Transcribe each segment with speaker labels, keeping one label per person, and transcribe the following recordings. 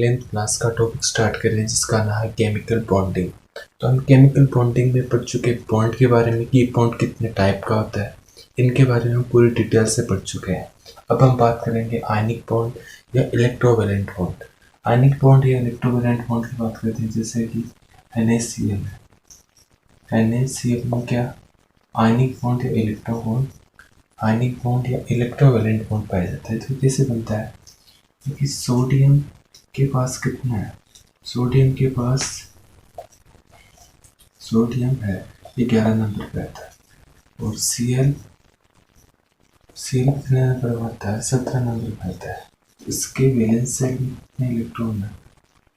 Speaker 1: 11th class का topic start कर रहे हैं जिसका नाम है केमिकल बॉन्डिंग। तो हम केमिकल बॉन्डिंग में पढ़ चुके बॉन्ड के बारे में कि बॉन्ड कितने टाइप का होता है, इनके बारे में हम पूरी डिटेल से पढ़ चुके हैं। अब हम बात करेंगे आयनिक बॉन्ड या इलेक्ट्रोवैलेंट बॉन्ड। आयनिक बॉन्ड या इलेक्ट्रोवैलेंट बॉन्ड की बात करते हैं जैसे कि NaCl है। NaCl में क्या आयनिक बॉन्ड या आयनिक बॉन्ड या इलेक्ट्रोवैलेंट बॉन्ड पाया जाता है। तो कैसे बनता है? क्योंकि सोडियम के पास कितना है? सोडियम के पास सोडियम है 11 नंबर पे आता है और Cl कितने नंबर पे आता है? 17 नंबर पे आता है। इसके वैलेंस से कितने इलेक्ट्रॉन है?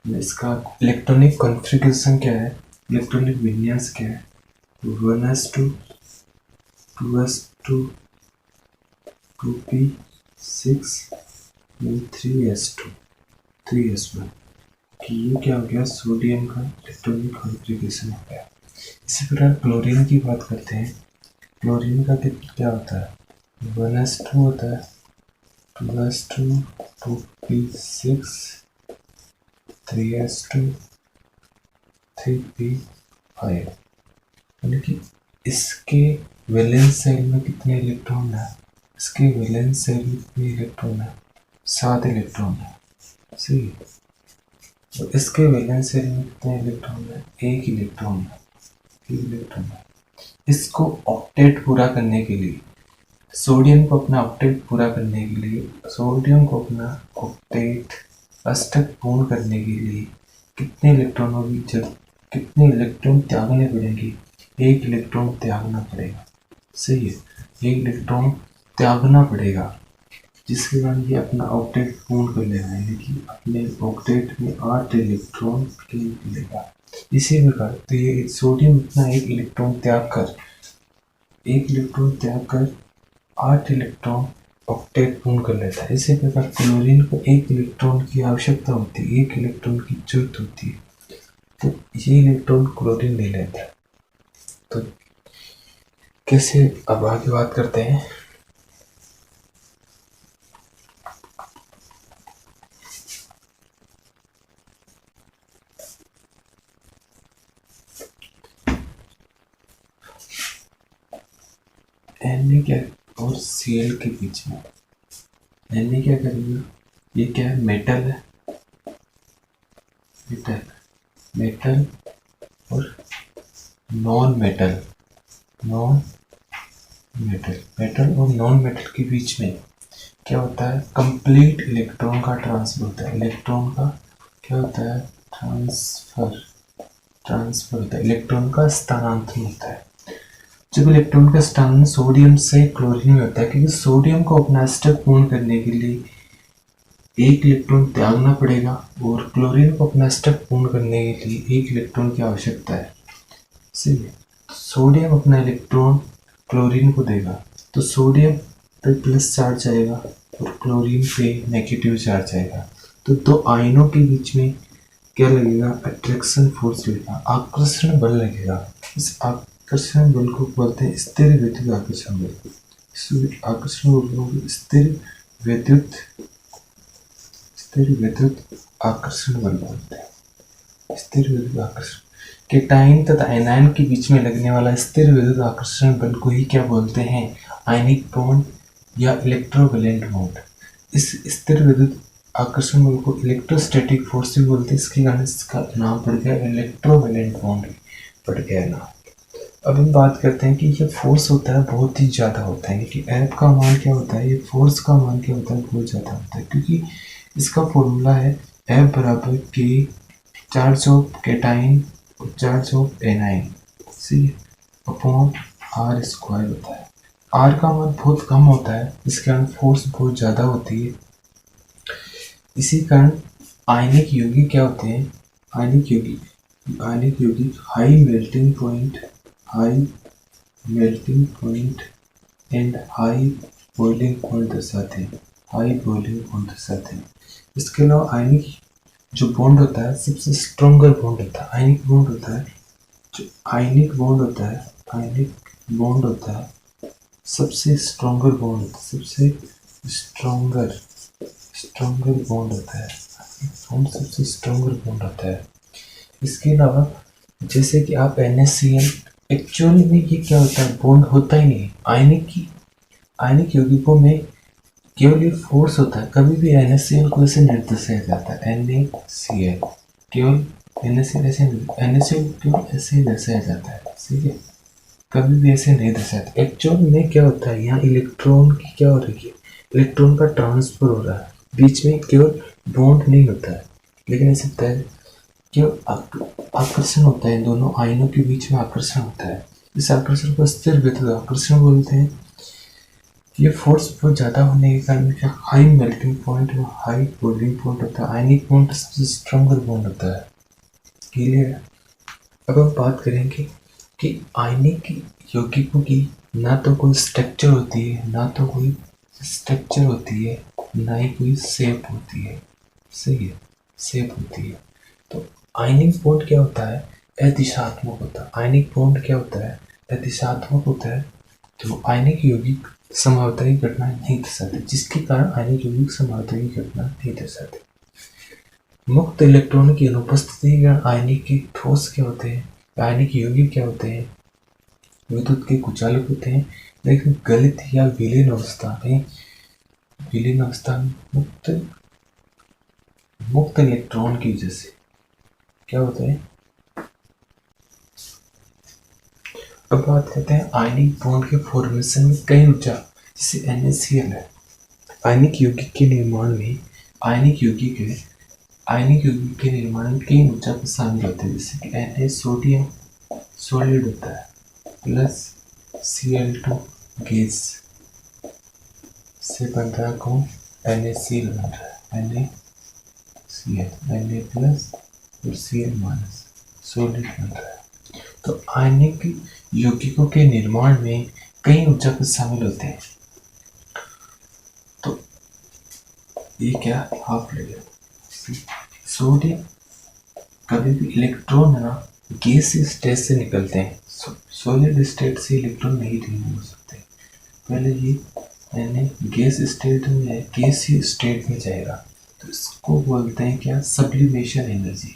Speaker 1: इसका इलेक्ट्रॉनिक कॉन्फ़िगरेशन क्या है? इलेक्ट्रॉनिक विन्यास क्या है? 1s2 2s2 2p6 3s2 3s1 कि ये क्या हो गया? सोडियम का इलेक्ट्रॉनिक कॉन्फ़िगरेशन हो गया। इसी प्रकार क्लोरीन की बात करते हैं। क्लोरीन का क्या होता है? 1s2 होता है, 2s2 2p6 3s2 3p5। यानी कि इसके वैलेंस सेल में कितने इलेक्ट्रॉन है? इसके वैलेंस सेल में कितने इलेक्ट्रॉन है? 7 इलेक्ट्रॉन है। सही। तो इसके वैलेंस सेल में कितने इलेक्ट्रॉन है? 1 इलेक्ट्रॉन है। इसको ऑक्टेट पूरा करने के लिए, सोडियम को अपना ऑक्टेट पूरा करने के लिए, सोडियम को अपना ऑक्टेट अष्टक पूर्ण करने के लिए कितने इलेक्ट्रॉनों की जरूरत, कितने इलेक्ट्रॉन त्यागने पड़ेंगे? 1 इलेक्ट्रॉन त्यागना पड़ेगा। सही है, 1 इलेक्ट्रॉन त्यागना पड़ेगा जिसके कारण ये अपना ऑक्टेट पूर्ण कर लेगा। यानी कि अपने ऑक्टेट में 8 इलेक्ट्रॉन मिलेगा। इसी प्रकार तो ये सोडियम अपना 1 इलेक्ट्रॉन त्याग कर 8 इलेक्ट्रॉन ऑक्टेट पूर्ण कर लेता है। इसी प्रकार क्लोरीन को 1 इलेक्ट्रॉन की आवश्यकता होती है, 1 इलेक्ट्रॉन की जरूरत होती है, तो ये इलेक्ट्रॉन क्लोरीन ले लेता है। तो कैसे, अब आगे बात करते हैं। Na क्या और Cl के बीच में Na क्या करेगा? ये क्या है? मेटल है, मेटल और नॉन मेटल और नॉन मेटल के बीच में क्या होता है? कंप्लीट इलेक्ट्रॉन का ट्रांसफर होता है। इलेक्ट्रॉन का क्या होता है? ट्रांसफर होता है, इलेक्ट्रॉन का स्थानांतरण होता है। जब इलेक्ट्रॉन का स्थानांतरण सोडियम से क्लोरीन में होता है, क्योंकि सोडियम को अपना अष्टक पूर्ण करने के लिए 1 इलेक्ट्रॉन त्यागना पड़ेगा और क्लोरीन को अपना अष्टक पूर्ण करने के लिए 1 इलेक्ट्रॉन की आवश्यकता है। सही है। सोडियम अपना इलेक्ट्रॉन क्लोरीन को देगा तो सोडियम पे प्लस चार्ज आएगा और क्लोरीन पे नेगेटिव चार्ज आएगा। तो दो आयनों के बीच में क्या लगेगा? अट्रैक्शन फोर्स लगेगा, आकर्षण बल लगेगा। इस आकर्षण बल को बोलते हैं स्थिर विद्युत आकर्षण बल। इस आकर्षण बल को स्थिर विद्युत आकर्षण बल बोलते हैं। स्थिर विद्युत आकर्षण केटाइन तथा एनायन के बीच में लगने वाला स्थिर विद्युत आकर्षण बल को ही क्या बोलते हैं? आयनिक बॉन्ड या इलेक्ट्रोवैलेंट बॉन्ड। इस स्थिर विद्युत आकर्षण बल को इलेक्ट्रोस्टैटिक फोर्स भी बोलते हैं। इसके कारण इसका नाम पड़ गया इलेक्ट्रोवैलेंट बॉन्ड पड़ गया नाम। अब हम बात करते हैं कि ये फोर्स होता है बहुत ही ज़्यादा होता है, कि F का मान क्या होता है? ये फोर्स का मान क्या होता है? बहुत ज़्यादा होता है, क्योंकि इसका फॉर्मूला है F बराबर के चार्ज ऑफ केटाइन और चार्ज ऑफ एनाइन सी अपॉन R स्क्वायर होता है। R का मान बहुत कम होता है, इसके कारण फोर्स बहुत ज़्यादा होती है। इसी कारण आयनिक यौगिक क्या होते हैं? आयनिक यौगिक high melting point and high boiling point दर्शाते हैं। इसके अलावा आयनिक जो बॉन्ड होता है सबसे स्ट्रॉन्गर बॉन्ड होता है। आयनिक बॉन्ड होता है सबसे स्ट्रॉन्गर बॉन्ड होता है। बॉन्ड सबसे स्ट्रॉन्गर बॉन्ड होता है। इसके अलावा जैसे कि आप NaCl, एक्चुअली में ये क्या होता है, बॉन्ड होता ही नहीं। आयनिक यौगिकों में केवल ये फोर्स होता है। कभी भी NaCl को ऐसे नहीं दर्शाया जाता है, NaCl केवल NaCl ऐसे NaCl केवल ऐसे ही दर्शाया जाता है, ठीक है, कभी भी ऐसे नहीं दर्शाया। एक्चुअल में क्या होता है, यहाँ इलेक्ट्रॉन की क्या हो रही है, इलेक्ट्रॉन का ट्रांसफर हो रहा है, बीच में केवल बॉन्ड नहीं होता है, लेकिन ऐसे होता है कि आकर्षण होता है, इन दोनों आयनों के बीच में आकर्षण होता है। इस आकर्षण को स्थिर विद्युत आकर्षण बोलते हैं। ये फोर्स बहुत ज़्यादा होने के कारण क्या हाई मेल्टिंग पॉइंट और हाई बॉइलिंग पॉइंट होता है। आयनिक बॉन्ड सबसे स्ट्रॉन्गर बॉन्ड होता है। क्लियर है। अब हम बात करेंगे कि आयनिक यौगिकों की ना तो कोई स्ट्रक्चर होती है, ना तो कोई स्ट्रक्चर होती है, ना ही कोई शेप होती है। सही है, शेप होती है। तो आयनिक बॉन्ड क्या होता है, अदिशात्मक होता है। आयनिक बॉन्ड क्या होता है, अदिशात्मक होता है। तो आयनिक यौगिक समवर्ती घटना नहीं दर्शाते, जिसके कारण आयनिक यौगिक समवर्ती घटना नहीं दर्शाते। मुक्त इलेक्ट्रॉन की अनुपस्थिति के कारण आयनिक के ठोस क्या होते हैं, आयनिक यौगिक क्या होते हैं, विद्युत के कुचालक होते हैं। लेकिन गलित या विलीन अवस्था में मुक्त इलेक्ट्रॉन की वजह से क्या होता है। अब बात करते हैं आयनिक बॉन्ड के फॉर्मेशन में कई ऊर्जा, जैसे NaCl है। आयनिक यौगिक के निर्माण में कई ऊर्जा को शामिल होते हैं, जैसे कि Na सोडियम सॉलिड होता है, प्लस Cl2 गैस से बन रहा है कौन, NaCl बन रहा है, Na प्लस और Cl माइनस सॉलिड बन रहा है। तो आयनिक यौगिकों के निर्माण में कई ऊर्जा को शामिल होते हैं। तो ये क्या हाफ लगेगा, सोडियम कभी भी इलेक्ट्रॉन है ना गैसीय स्टेट से निकलते हैं, सॉलिड स्टेट से इलेक्ट्रॉन नहीं रिमूव हो सकते। पहले ये यानी गैस स्टेट में है, गैसीय स्टेट में जाएगा, तो इसको बोलते हैं क्या, सब्लिमेशन एनर्जी।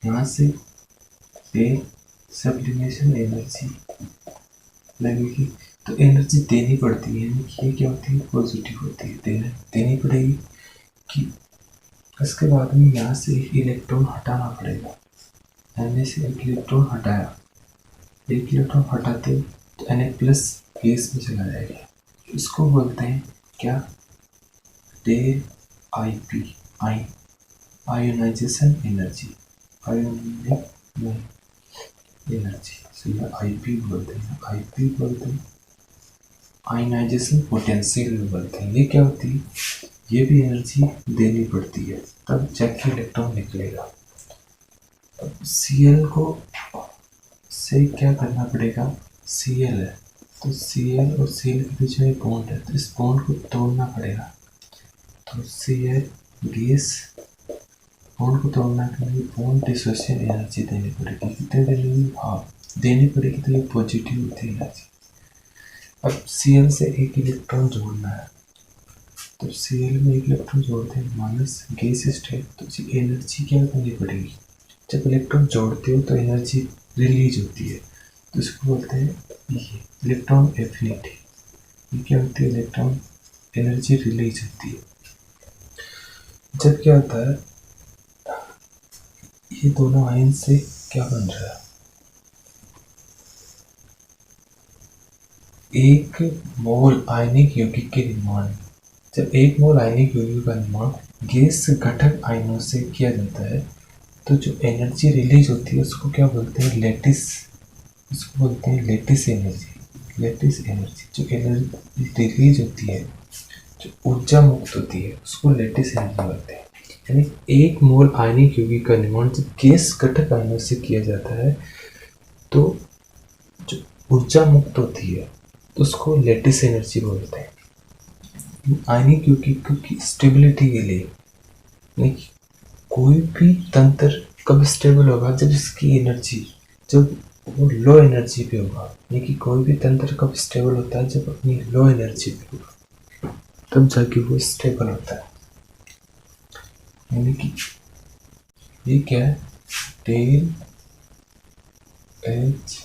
Speaker 1: यहाँ से सब्लिमेशन एनर्जी लगेगी, तो एनर्जी देनी पड़ती है, यानी कि ये क्या होती है, पॉजिटिव होती है, देनी पड़ेगी। कि इसके बाद में यहाँ से एक इलेक्ट्रॉन हटाना पड़ेगा, Na से एक इलेक्ट्रॉन हटाया, एक इलेक्ट्रॉन हटाते तो Na प्लस गैस में चला जाएगा। इसको बोलते हैं क्या, डेल IP आयोनाइजेशन एनर्जी, एनर्जी से IP बोलते हैं, आयोनाइजेशन पोटेंशियल बोलते हैं। ये क्या होती है, ये भी एनर्जी देनी पड़ती है, तब जाके इलेक्ट्रॉन निकलेगा। अब Cl को से क्या करना पड़ेगा, Cl है तो Cl और Cl के बीच में बॉन्ड है, तो इस बॉन्ड को तोड़ना पड़ेगा। तो Cl गैस बॉन्ड को तोड़ना के लिए बॉन्ड डिसोसिएशन एनर्जी देनी पड़ेगी। कितने देनी होगी, हाफ देनी पड़ेगी, तो ये पॉजिटिव होती है एनर्जी। अब Cl से एक इलेक्ट्रॉन जोड़ना है, तो Cl में एक इलेक्ट्रॉन जोड़ते हैं माइनस गैस स्टेट, तो एनर्जी क्या करनी पड़ेगी, जब इलेक्ट्रॉन जोड़ते हो तो एनर्जी रिलीज होती है, तो इसको बोलते हैं ये इलेक्ट्रॉन एफिनिटी। ये क्या होती है, इलेक्ट्रॉन एनर्जी रिलीज होती है। जब क्या होता है, ये दोनों आयन से क्या बन रहा है, एक मोल आयनिक यौगिक के निर्माण। जब एक मोल आयनिक यौगिक का निर्माण गैस घटक आयनों से किया जाता है, तो जो एनर्जी रिलीज होती है उसको क्या बोलते हैं, लैटिस, उसको बोलते हैं लैटिस एनर्जी। जो एनर्जी रिलीज होती है, जो ऊर्जा मुक्त होती है, उसको लैटिस एनर्जी बोलते हैं। यानी एक मोल आयनिक यौगिक का निर्माण जब गैस घटक आयनों से किया जाता है, तो जो ऊर्जा मुक्त होती है उसको लैटिस एनर्जी बोलते हैं। आयनिक यौगिक की स्टेबिलिटी के लिए कोई भी तंत्र कब स्टेबल होगा, जब इसकी एनर्जी जब वो लो एनर्जी पे होगा। यानी कि कोई भी तंत्र कब स्टेबल होता है, जब अपनी लो एनर्जी पे होगा, तब जाके वो स्टेबल होता है। यानी कि ये क्या है, डेल एच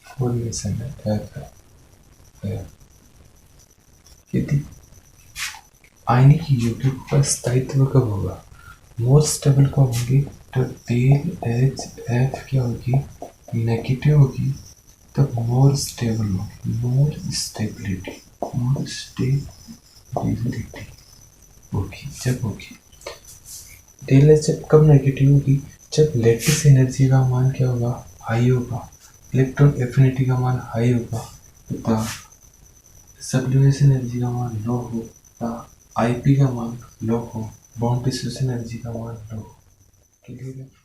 Speaker 1: फॉर्मेशन है, एफ है। यदि आयनिक यौगिक का स्थायित्व कब होगा, मोर स्टेबल कब होंगे, तो डेल एच एफ क्या होगी, नेगेटिव होगी, तब मोर स्टेबल होगी, मोर स्टेबिलिटी होगी, जब होगी। डेल एच एफ कब नेगेटिव होगी, जब लैटिस एनर्जी का मान क्या होगा, हाई होगा, इलेक्ट्रॉन एफिनिटी का मान हाई होगा तथा सब्लिमेशन एनर्जी का मान लो हो तथा आईपी का मान लो हो, बॉन्ड डिस्ट्रीब्यूशन एनर्जी का मान लो हो। क्लियर है।